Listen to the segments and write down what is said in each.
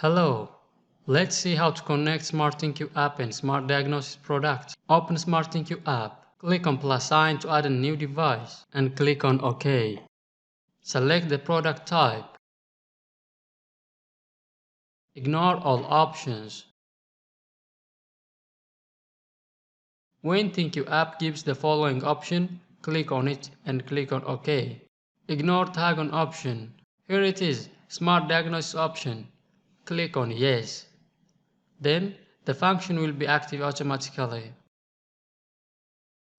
Hello, let's see how to connect ThinQ App and Smart Diagnosis products. Open ThinQ App, click on plus sign to add a new device and click on OK. Select the product type. Ignore all options. When ThinQ App gives the following option, click on it and click on OK. Ignore tag on option. Here it is, Smart Diagnosis option. Click on Yes. Then the function will be active automatically.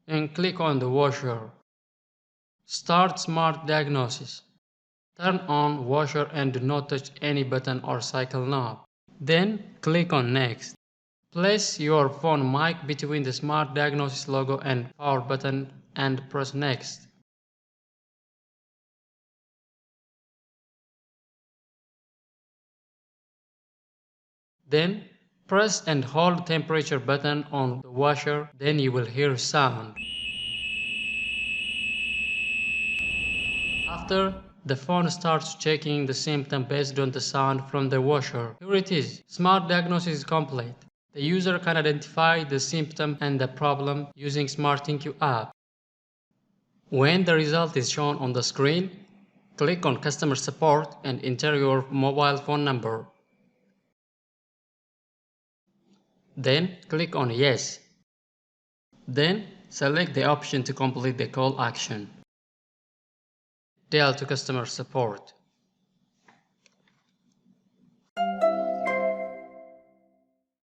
And click on the washer. Start Smart Diagnosis. Turn on washer and do not touch any button or cycle knob. Then click on Next. Place your phone mic between the Smart Diagnosis logo and power button and press Next. Then press and hold temperature button on the washer, then you will hear sound. After, the phone starts checking the symptom based on the sound from the washer. Here it is. Smart Diagnosis is complete. The user can identify the symptom and the problem using ThinQ App. When the result is shown on the screen, click on Customer Support and enter your mobile phone number. Then click on Yes. Then select the option to complete the call action. Dial to customer support.